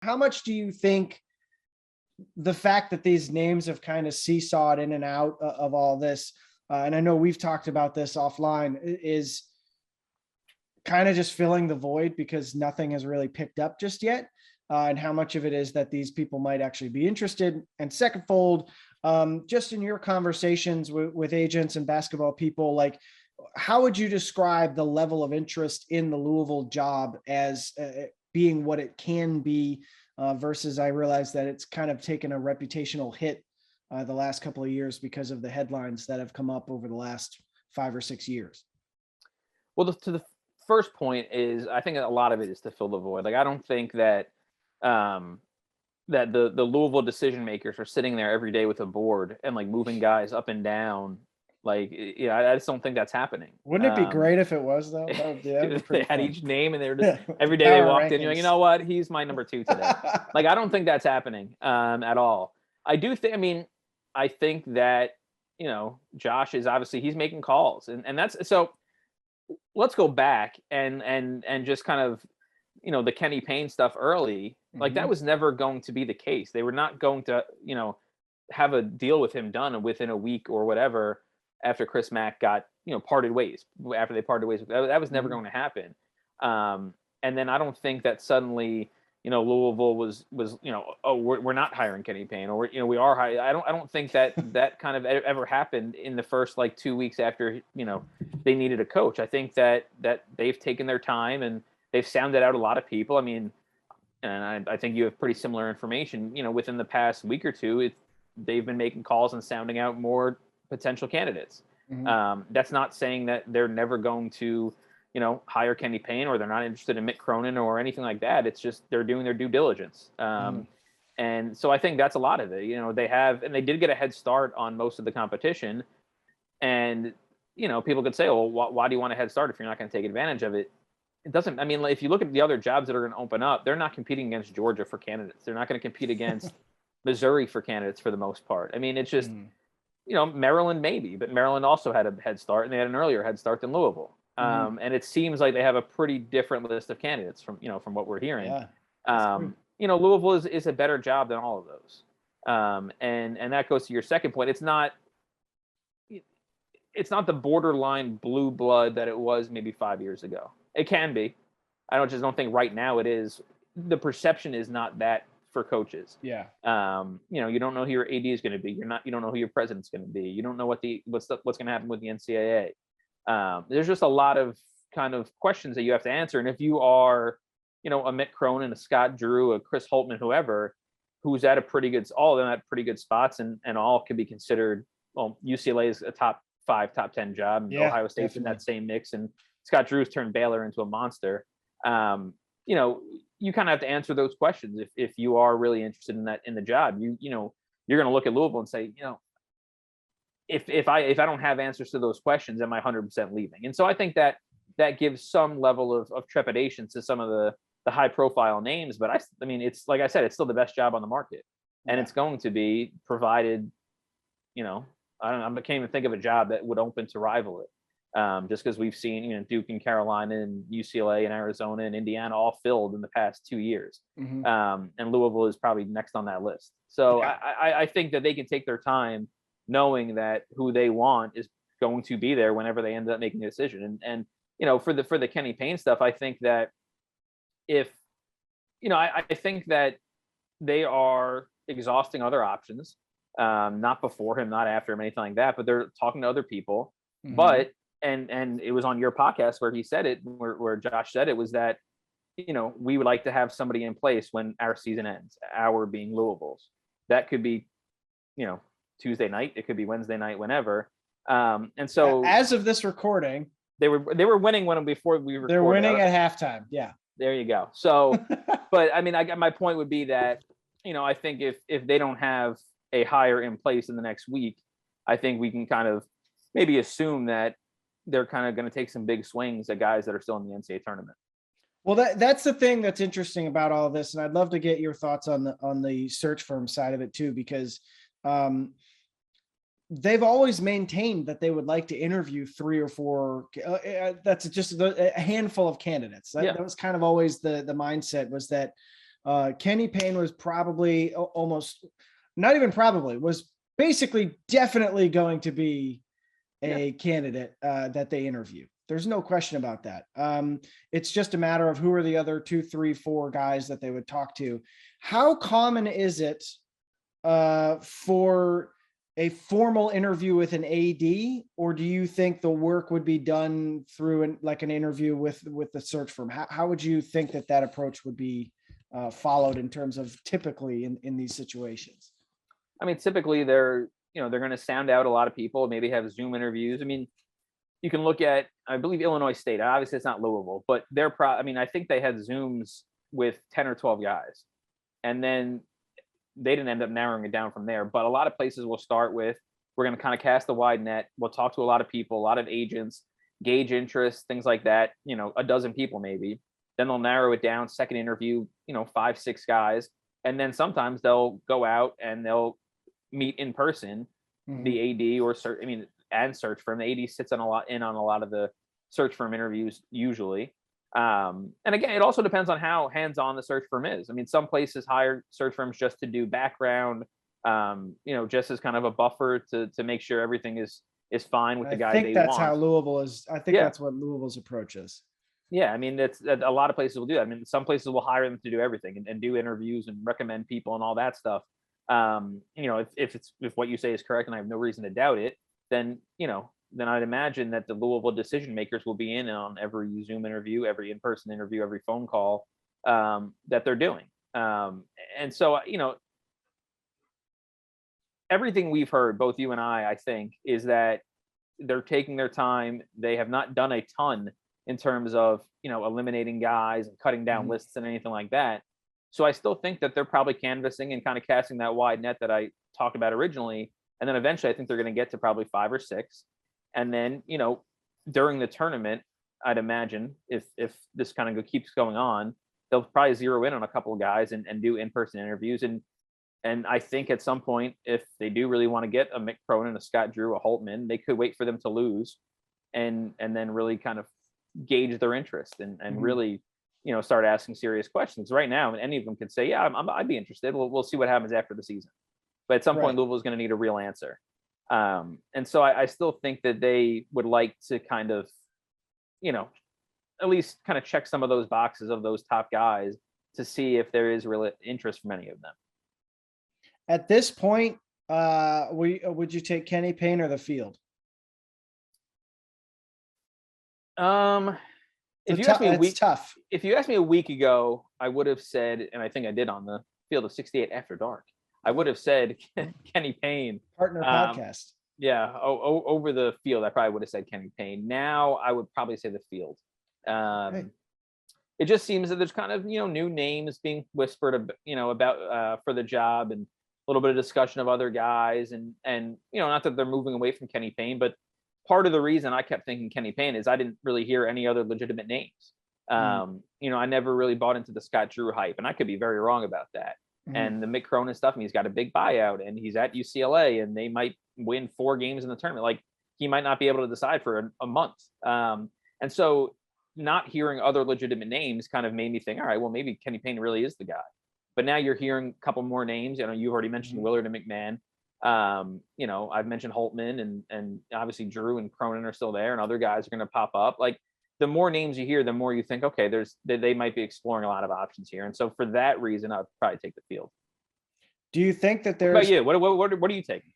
how much do you think the fact that these names have kind of seesawed in and out of all this, and I know we've talked about this offline, is kind of just filling the void because nothing has really picked up just yet? And how much of it is that these people might actually be interested? And second fold, just in your conversations with agents and basketball people, like, how would you describe the level of interest in the Louisville job as being what it can be versus I realize that it's kind of taken a reputational hit the last couple of years because of the headlines that have come up over the last 5 or 6 years? Well, to the first point is, I think a lot of it is to fill the void. Like, I don't think that that the Louisville decision makers are sitting there every day with a board and like moving guys up and down. Like, yeah, I just don't think that's happening. Wouldn't it be great if it was, though? That'd be They had fun. each name, and they were just every day they walked in, you're like, you know what? He's my number 2 today. Like, I don't think that's happening at all. I do think, I mean, I think that, Josh is obviously, he's making calls, and that's, so let's go back and just kind of, the Kenny Payne stuff early, like that was never going to be the case. They were not going to, have a deal with him done within a week or whatever after Chris Mack got, parted ways, after they parted ways. That was never going to happen. And then I don't think that suddenly, Louisville was, oh, we're not hiring Kenny Payne, or, we are hiring. I don't think that kind of ever happened in the first like 2 weeks after, they needed a coach. I think that they've taken their time and they've sounded out a lot of people. I mean, and I think you have pretty similar information, within the past week or two, they've been making calls and sounding out more potential candidates. That's not saying that they're never going to, hire Kenny Payne, or they're not interested in Mick Cronin or anything like that. It's just they're doing their due diligence. And so I think that's a lot of it. They have, and they did get a head start on most of the competition. And, people could say, well, why do you want a head start if you're not going to take advantage of it? It doesn't. I mean, if you look at the other jobs that are going to open up, they're not competing against Georgia for candidates. They're not going to compete against Missouri for candidates for the most part. I mean, it's just, Maryland maybe, but Maryland also had a head start, and they had an earlier head start than Louisville. And it seems like they have a pretty different list of candidates from what we're hearing. Louisville is a better job than all of those. And that goes to your second point. It's not the borderline blue blood that it was maybe 5 years ago. It can be. I just don't think right now it is. The perception is not that for coaches. Yeah. You don't know who your AD is going to be. You don't know who your president's going to be. You don't know what's going to happen with the NCAA. There's just a lot of kind of questions that you have to answer. And if you are, a Mick Cronin, a Scott Drew, a Chris Holtman, whoever, who's at all of them at pretty good spots, and all can be considered, well, UCLA is a top 5, top 10 job. Yeah, Ohio State's definitely in that same mix, and Scott Drew's turned Baylor into a monster. You kind of have to answer those questions if you are really interested in the job. You're going to look at Louisville and say, if I don't have answers to those questions, am I 100% leaving? And so I think that gives some level of trepidation to some of the high profile names. But I mean, it's like I said, it's still the best job on the market, and it's going to be provided. I can't even think of a job that would open to rival it. Just because we've seen, Duke and Carolina and UCLA and Arizona and Indiana all filled in the past 2 years. And Louisville is probably next on that list. So I think that they can take their time, knowing that who they want is going to be there whenever they end up making a decision. And for the Kenny Payne stuff, I think that I think that they are exhausting other options, not before him, not after him, anything like that, but they're talking to other people. But and it was on your podcast where he said it, where Josh said it, was that, we would like to have somebody in place when our season ends, our being Louisville's. That could be, Tuesday night, it could be Wednesday night, whenever. And so as of this recording, they were winning before we recorded. They're winning at halftime. Yeah. There you go. So, but I mean, my point would be that, I think if they don't have a hire in place in the next week, I think we can kind of maybe assume that they're kind of going to take some big swings at guys that are still in the NCAA tournament. Well, that's the thing that's interesting about all of this. And I'd love to get your thoughts on the search firm side of it too, because they've always maintained that they would like to interview 3 or 4. That's just a handful of candidates. That was kind of always the mindset, was that Kenny Payne was probably almost, not even probably, was basically definitely going to be a candidate that they interview. There's no question about that. It's just a matter of who are the other 2, 3, 4 guys that they would talk to. How common is it for a formal interview with an AD, or do you think the work would be done through an interview with the search firm? How would you think that approach would be followed in terms of typically in these situations? I mean, typically they're going to sound out a lot of people, maybe have Zoom interviews. I mean, you can look at, I believe, Illinois State. Obviously, it's not Louisville, but I think they had Zooms with 10 or 12 guys, and then they didn't end up narrowing it down from there. But a lot of places will start with, we're going to kind of cast a wide net. We'll talk to a lot of people, a lot of agents, gauge interest, things like that. A dozen people maybe. Then they'll narrow it down. Second interview, 5, 6 guys, and then sometimes they'll go out and they'll meet in person, the AD or search firm. The AD sits on a lot of the search firm interviews usually. And again, it also depends on how hands-on the search firm is. I mean, some places hire search firms just to do background, just as kind of a buffer to make sure everything is fine with the guy they want. I think that's how Louisville is. I think that's what Louisville's approach is. Yeah, I mean, that's a lot of places will do that. I mean, some places will hire them to do everything and do interviews and recommend people and all that stuff. If what you say is correct, and I have no reason to doubt it, then I'd imagine that the Louisville decision makers will be in on every Zoom interview, every in-person interview, every phone call that they're doing. And so, everything we've heard, both you and I think, is that they're taking their time. They have not done a ton in terms of, eliminating guys and cutting down lists and anything like that. So I still think that they're probably canvassing and kind of casting that wide net that I talked about originally. And then eventually I think they're going to get to probably 5 or 6. And then, during the tournament, I'd imagine if this kind of keeps going on, they'll probably zero in on a couple of guys and do in-person interviews. And I think at some point, if they do really want to get a Mick Cronin, a Scott Drew, a Holtman, they could wait for them to lose and then really kind of gauge their interest and really, start asking serious questions. Right now, any of them could say, yeah, I'd be interested. We'll see what happens after the season. But at some point, Louisville is going to need a real answer. And so I still think that they would like to kind of, at least kind of check some of those boxes of those top guys to see if there is real interest from any of them. At this point, would you take Kenny Payne or the field? If you asked me tough. If you asked me a week ago, I would have said, and I think I did on the Field of 68 After Dark, I would have said Kenny Payne. Partner podcast. Yeah, over the field, I probably would have said Kenny Payne. Now I would probably say the field. It just seems that there's kind of new names being whispered about for the job, and a little bit of discussion of other guys, and not that they're moving away from Kenny Payne, but part of the reason I kept thinking Kenny Payne is I didn't really hear any other legitimate names. I never really bought into the Scott Drew hype, and I could be very wrong about that. And the Mick Cronin stuff, he's got a big buyout and he's at UCLA and they might win 4 games in the tournament. Like, he might not be able to decide for a month. And so not hearing other legitimate names kind of made me think, all right, well, maybe Kenny Payne really is the guy. But now you're hearing a couple more names. You've already mentioned Willard and McMahon. I've mentioned Holtman and obviously Drew and Cronin are still there, and other guys are going to pop up. Like, the more names you hear, the more you think, okay, they might be exploring a lot of options here. And so for that reason, I'd probably take the field. Do you think that there's... What about you? What are you taking?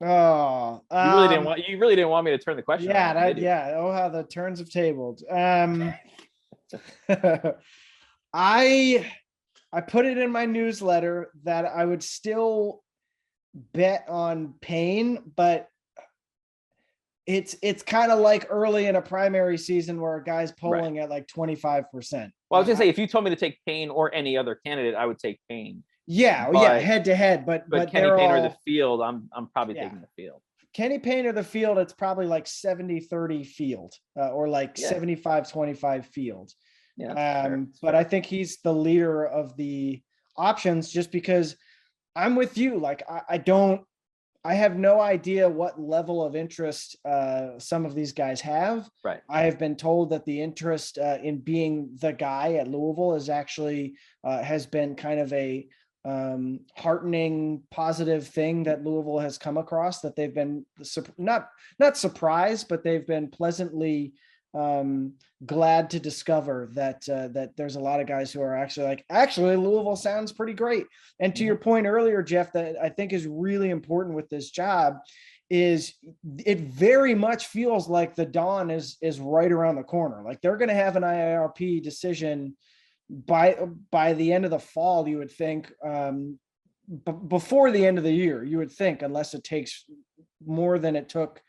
Oh, you really didn't want me to turn the question. Yeah. Oh, how the turns have tabled. I put it in my newsletter that I would still bet on Payne, but it's kind of like early in a primary season where a guy's polling at like 25%. Well, I was gonna say, if you told me to take Payne or any other candidate, I would take Payne. Yeah, head to head, but Kenny Payne or the field, I'm probably taking the field. Kenny Payne or the field, it's probably like 70-30 field, or like 75-25 field. Yeah, but I think he's the leader of the options, just because I'm with you. Like, I have no idea what level of interest some of these guys have. Right. I have been told that the interest in being the guy at Louisville is actually has been kind of a heartening, positive thing that Louisville has come across, that they've been not surprised, but they've been pleasantly glad to discover that that there's a lot of guys who are actually like, actually Louisville sounds pretty great. And to your point earlier, Jeff, that I think is really important with this job is it very much feels like the dawn is right around the corner. Like they're going to have an IRP decision by the end of the fall, you would think, before the end of the year, you would think, unless it takes more than it took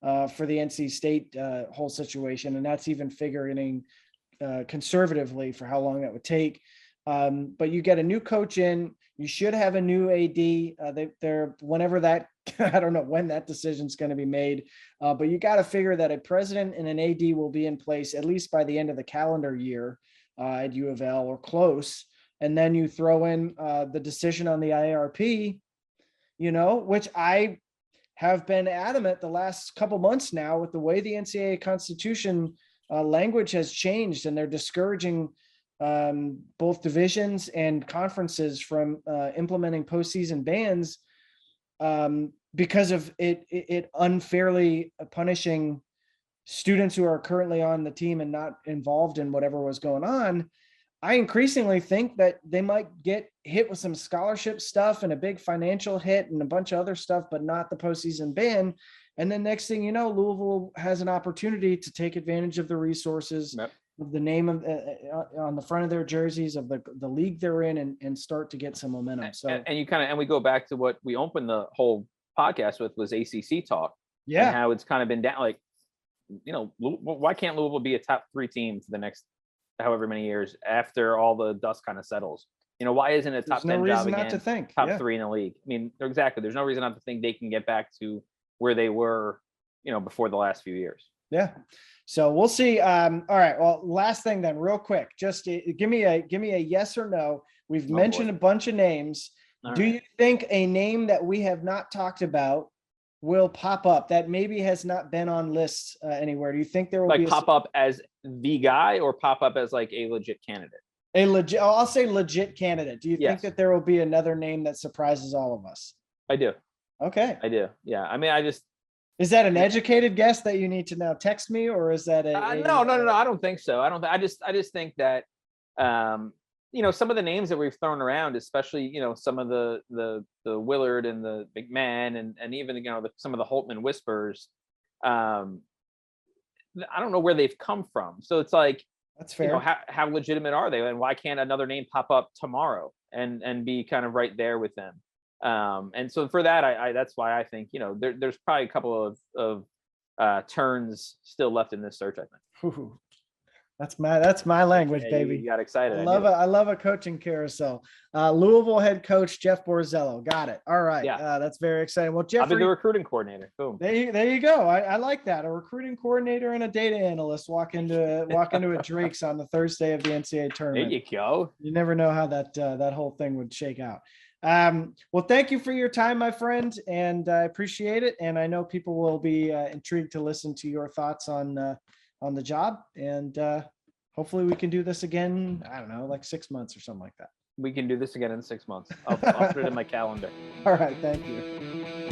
for the NC State whole situation. And that's even figuring conservatively for how long that would take. But you get a new coach in, you should have a new AD. They're whenever that, I don't know when that decision is going to be made, but you got to figure that a president and an AD will be in place at least by the end of the calendar year at U of L or close. And then you throw in the decision on the IRP, which I have been adamant the last couple months now with the way the NCAA Constitution language has changed, and they're discouraging both divisions and conferences from implementing postseason bans because of it unfairly punishing students who are currently on the team and not involved in whatever was going on. I increasingly think that they might get hit with some scholarship stuff and a big financial hit and a bunch of other stuff, but not the postseason ban. And then next thing you know, Louisville has an opportunity to take advantage of the resources, of the name of on the front of their jerseys, of the league they're in, and start to get some momentum. So, and you and we go back to what we opened the whole podcast with, was ACC talk. Yeah. And how it's kind of been down, like, why can't Louisville be a top 3 team for the next however many years after all the dust kind of settles? Why isn't it top 10 job again? Not to think. Top 3 in the league. I mean, exactly. There's no reason not to think they can get back to where they were, before the last few years. Yeah. So we'll see. All right. Well, last thing then, real quick, just give me a yes or no. We've mentioned a bunch of names. Do you think a name that we have not talked about will pop up that maybe has not been on lists anywhere? Do you think there will be pop up as the guy, or pop up as like a legit candidate? I'll say legit candidate. Do you think that there will be another name that surprises all of us? I do. Okay. I do. Yeah. I mean, is that an educated guess that you need to now text me, or is that no? I don't think so. I just think that, some of the names that we've thrown around, especially, some of the Willard and the McMahon and even, some of the Holtman whispers, I don't know where they've come from. So it's like, that's fair. How legitimate are they? And why can't another name pop up tomorrow and be kind of right there with them? And so for that, I that's why I think, there's probably a couple of turns still left in this search, I think. Ooh, that's my language, baby. You got excited. I love a coaching carousel. Louisville head coach Jeff Borzello. Got it. All right. Yeah. That's very exciting. Well, Jeff, I'll be the recruiting coordinator. Boom. There you go. I like that. A recruiting coordinator and a data analyst walk into a Drake's on the Thursday of the NCAA tournament. There you go. You never know how that whole thing would shake out. Well, thank you for your time, my friend, and I appreciate it. And I know people will be intrigued to listen to your thoughts on the job, and hopefully we can do this again. I don't know, like 6 months or something like that. We can do this again in 6 months. I'll put it in my calendar. All right. Thank you.